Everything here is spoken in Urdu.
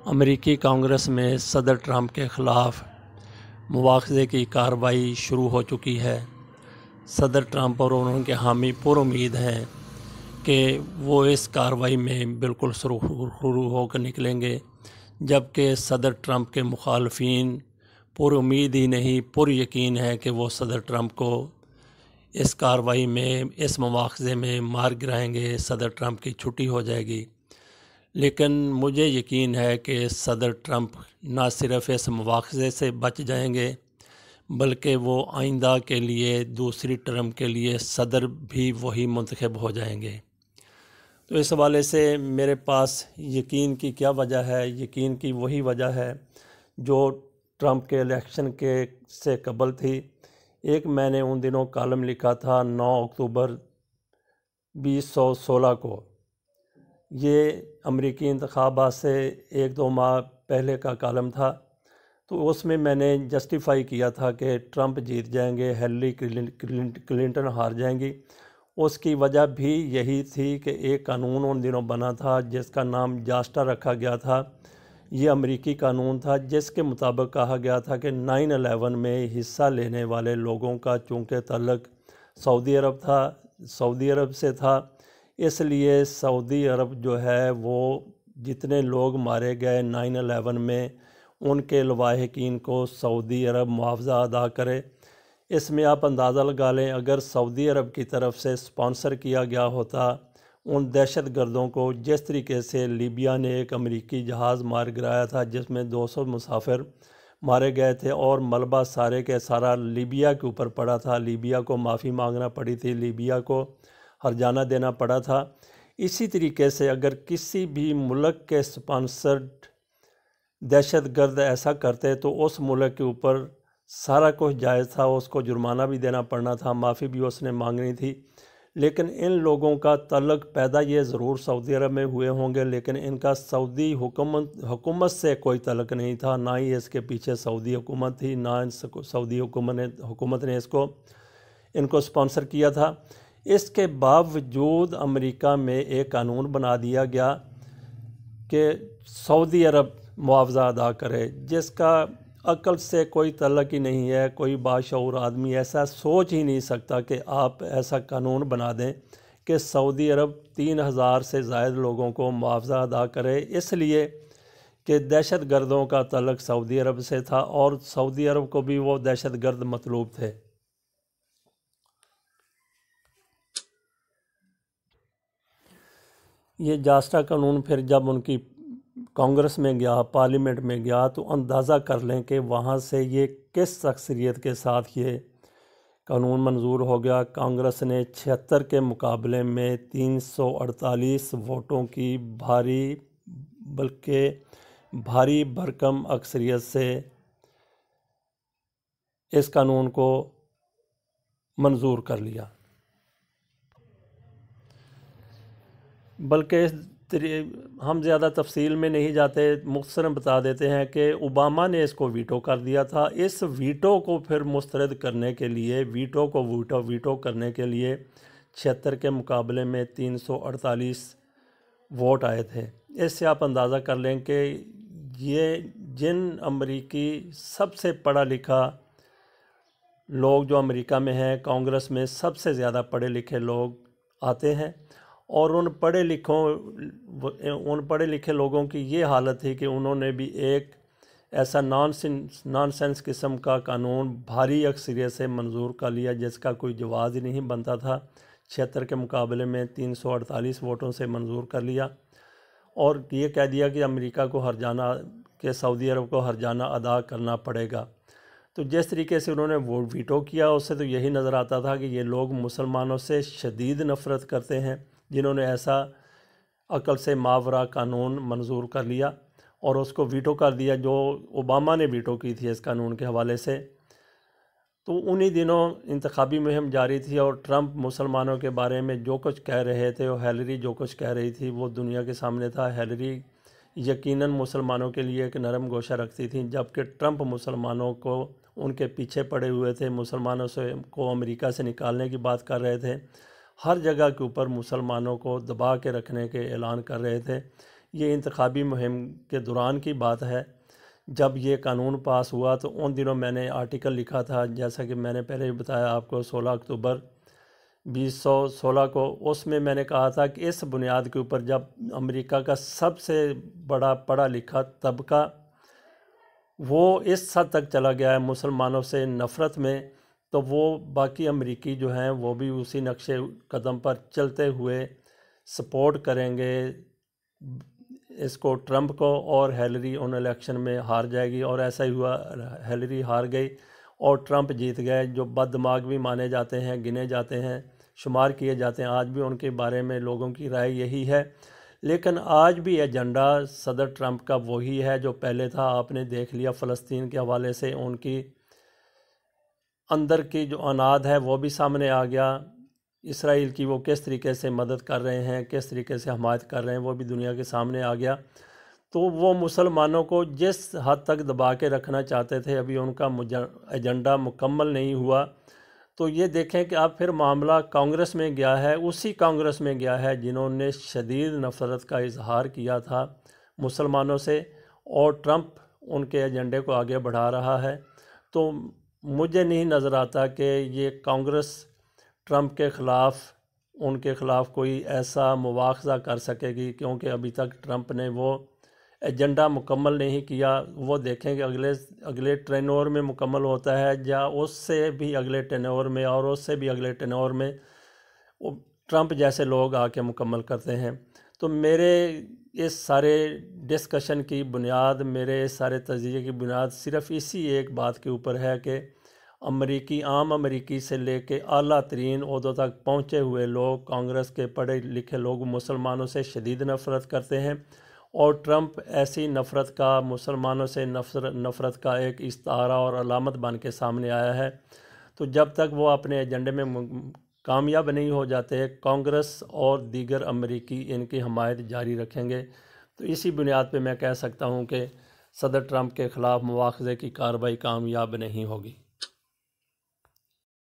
امریکی کانگریس میں صدر ٹرمپ کے خلاف مواخذے کی کارروائی شروع ہو چکی ہے۔ صدر ٹرمپ اور ان کے حامی پر امید ہیں کہ وہ اس کارروائی میں بالکل شروع ہو کر نکلیں گے، جبکہ صدر ٹرمپ کے مخالفین پر امید ہی نہیں پر یقین ہے کہ وہ صدر ٹرمپ کو اس کارروائی میں، اس مواخذے میں مار گرائیں گے، صدر ٹرمپ کی چھٹی ہو جائے گی۔ لیکن مجھے یقین ہے کہ صدر ٹرمپ نہ صرف اس مواخذے سے بچ جائیں گے بلکہ وہ آئندہ کے لیے دوسری ٹرم کے لیے صدر بھی وہی منتخب ہو جائیں گے۔ تو اس حوالے سے میرے پاس یقین کی کیا وجہ ہے؟ یقین کی وہی وجہ ہے جو ٹرمپ کے الیکشن سے قبل تھی۔ ایک میں نے ان دنوں کالم لکھا تھا 9 اکتوبر 2016 کو۔ یہ امریکی انتخابات سے 1-2 ماہ پہلے کا کالم تھا، تو اس میں نے جسٹیفائی کیا تھا کہ ٹرمپ جیت جائیں گے، ہیلری کلنٹن ہار جائیں گی۔ اس کی وجہ بھی یہی تھی کہ ایک قانون ان دنوں بنا تھا جس کا نام جاسٹا رکھا گیا تھا۔ یہ امریکی قانون تھا جس کے مطابق کہا گیا تھا کہ 9/11 میں حصہ لینے والے لوگوں کا چونکہ تعلق سعودی عرب سے تھا، اس لیے سعودی عرب جو ہے وہ جتنے لوگ مارے گئے 9/11 میں ان کے لواحقین کو سعودی عرب معاوضہ ادا کرے۔ اس میں آپ اندازہ لگا لیں، اگر سعودی عرب کی طرف سے سپانسر کیا گیا ہوتا ان دہشت گردوں کو، جس طریقے سے لیبیا نے ایک امریکی جہاز مار گرایا تھا جس میں 200 مسافر مارے گئے تھے اور ملبہ سارے کے سارا لیبیا کے اوپر پڑا تھا، لیبیا کو معافی مانگنا پڑی تھی، لیبیا کو ہرجانہ دینا پڑا تھا۔ اسی طریقے سے اگر کسی بھی ملک کے سپانسرڈ دہشت گرد ایسا کرتے تو اس ملک کے اوپر سارا کچھ جائز تھا، اس کو جرمانہ بھی دینا پڑنا تھا، معافی بھی اس نے مانگنی تھی۔ لیکن ان لوگوں کا تعلق پیدا یہ ضرور سعودی عرب میں ہوئے ہوں گے، لیکن ان کا سعودی حکومت سے کوئی تعلق نہیں تھا، نہ ہی اس کے پیچھے سعودی حکومت تھی، نہ سعودی حکومت نے ان کو سپانسر کیا تھا۔ اس کے باوجود امریکہ میں ایک قانون بنا دیا گیا کہ سعودی عرب معاوضہ ادا کرے، جس کا عقل سے کوئی تعلق ہی نہیں ہے۔ کوئی باشعور آدمی ایسا سوچ ہی نہیں سکتا کہ آپ ایسا قانون بنا دیں کہ سعودی عرب 3000 سے زائد لوگوں کو معاوضہ ادا کرے، اس لیے کہ دہشت گردوں کا تعلق سعودی عرب سے تھا اور سعودی عرب کو بھی وہ دہشت گرد مطلوب تھے۔ یہ جاسٹا قانون پھر جب ان کی کانگریس میں گیا، پارلیمنٹ میں گیا، تو اندازہ کر لیں کہ وہاں سے یہ کس اکثریت کے ساتھ یہ قانون منظور ہو گیا۔ کانگریس نے 76 کے مقابلے میں 348 ووٹوں کی بھاری بھرکم اکثریت سے اس قانون کو منظور کر لیا۔ بلکہ ہم زیادہ تفصیل میں نہیں جاتے، مختصراً بتا دیتے ہیں کہ اوباما نے اس کو ویٹو کر دیا تھا۔ اس ویٹو کو پھر مسترد کرنے کے لیے، ویٹو کرنے کے لیے 76 کے مقابلے میں 348 ووٹ آئے تھے۔ اس سے آپ اندازہ کر لیں کہ یہ جن امریکی سب سے پڑھا لکھا لوگ جو امریکہ میں ہیں، کانگریس میں سب سے زیادہ پڑھے لکھے لوگ آتے ہیں، اور ان پڑھے لکھے لوگوں کی یہ حالت تھی کہ انہوں نے بھی ایک ایسا نان سینس قسم کا قانون بھاری اکثریت سے منظور کر لیا جس کا کوئی جواز ہی نہیں بنتا تھا۔ 76 کے مقابلے میں 348 ووٹوں سے منظور کر لیا اور یہ کہہ دیا کہ امریکہ کو سعودی عرب کو ہرجانہ ادا کرنا پڑے گا۔ تو جس طریقے سے انہوں نے ویٹو کیا، اس سے تو یہی نظر آتا تھا کہ یہ لوگ مسلمانوں سے شدید نفرت کرتے ہیں، جنہوں نے ایسا عقل سے ماورا قانون منظور کر لیا اور اس کو ویٹو کر دیا، جو اوباما نے ویٹو کی تھی اس قانون کے حوالے سے۔ تو انہی دنوں انتخابی مہم جاری تھی اور ٹرمپ مسلمانوں کے بارے میں جو کچھ کہہ رہے تھے، اور ہیلری جو کچھ کہہ رہی تھی وہ دنیا کے سامنے تھا۔ ہیلری یقیناً مسلمانوں کے لیے ایک نرم گوشہ رکھتی تھیں، جبکہ ٹرمپ مسلمانوں کو ان کے پیچھے پڑے ہوئے تھے، مسلمانوں کو امریکہ سے نکالنے کی بات کر رہے تھے، ہر جگہ کے اوپر مسلمانوں کو دبا کے رکھنے کے اعلان کر رہے تھے۔ یہ انتخابی مہم کے دوران کی بات ہے جب یہ قانون پاس ہوا، تو ان دنوں میں نے آرٹیکل لکھا تھا، جیسا کہ میں نے پہلے بھی بتایا آپ کو، 16 اکتوبر 2016 کو. اس میں میں نے کہا تھا کہ اس بنیاد کے اوپر جب امریکہ کا سب سے بڑا پڑھا لکھا طبقہ وہ اس حد تک چلا گیا ہے مسلمانوں سے نفرت میں، تو وہ باقی امریکی جو ہیں وہ بھی اسی نقش قدم پر چلتے ہوئے سپورٹ کریں گے اس کو، ٹرمپ کو، اور ہیلری ان الیکشن میں ہار جائے گی. اور ایسا ہی ہوا، ہیلری ہار گئی اور ٹرمپ جیت گئے، جو بد دماغ بھی مانے جاتے ہیں، گنے جاتے ہیں، شمار کیے جاتے ہیں. آج بھی ان کے بارے میں لوگوں کی رائے یہی ہے. لیکن آج بھی ایجنڈا صدر ٹرمپ کا وہی ہے جو پہلے تھا. آپ نے دیکھ لیا فلسطین کے حوالے سے ان کی اندر کی جو اناد ہے وہ بھی سامنے آ گیا. اسرائیل کی وہ کس طریقے سے مدد کر رہے ہیں، کس طریقے سے حمایت کر رہے ہیں، وہ بھی دنیا کے سامنے آ گیا. تو وہ مسلمانوں کو جس حد تک دبا کے رکھنا چاہتے تھے، ابھی ان کا ایجنڈا مکمل نہیں ہوا. تو یہ دیکھیں کہ اب پھر معاملہ کانگریس میں گیا ہے، اسی کانگریس میں گیا ہے جنہوں نے شدید نفرت کا اظہار کیا تھا مسلمانوں سے، اور ٹرمپ ان کے ایجنڈے کو آگے بڑھا رہا ہے. تو مجھے نہیں نظر آتا کہ یہ کانگریس ٹرمپ کے خلاف، ان کے خلاف کوئی ایسا مواخذہ کر سکے گی، کیونکہ ابھی تک ٹرمپ نے وہ ایجنڈا مکمل نہیں کیا. وہ دیکھیں کہ اگلے ٹینور میں مکمل ہوتا ہے یا اس سے بھی اگلے ٹینور میں، اور اس سے بھی اگلے ٹینور میں ٹرمپ جیسے لوگ آ کے مکمل کرتے ہیں. تو میرے اس سارے ڈسکشن کی بنیاد، میرے اس سارے تجزیے کی بنیاد صرف اسی ایک بات کے اوپر ہے کہ عام امریکی سے لے کے اعلیٰ ترین عہدوں تک پہنچے ہوئے لوگ، کانگریس کے پڑھے لکھے لوگ مسلمانوں سے شدید نفرت کرتے ہیں، اور ٹرمپ ایسی نفرت کا، مسلمانوں سے نفرت کا ایک استعارہ اور علامت بن کے سامنے آیا ہے. تو جب تک وہ اپنے ایجنڈے میں کامیاب نہیں ہو جاتے، کانگریس اور دیگر امریکی ان کی حمایت جاری رکھیں گے. تو اسی بنیاد پہ میں کہہ سکتا ہوں کہ صدر ٹرمپ کے خلاف مواخذے کی کارروائی کامیاب نہیں ہوگی.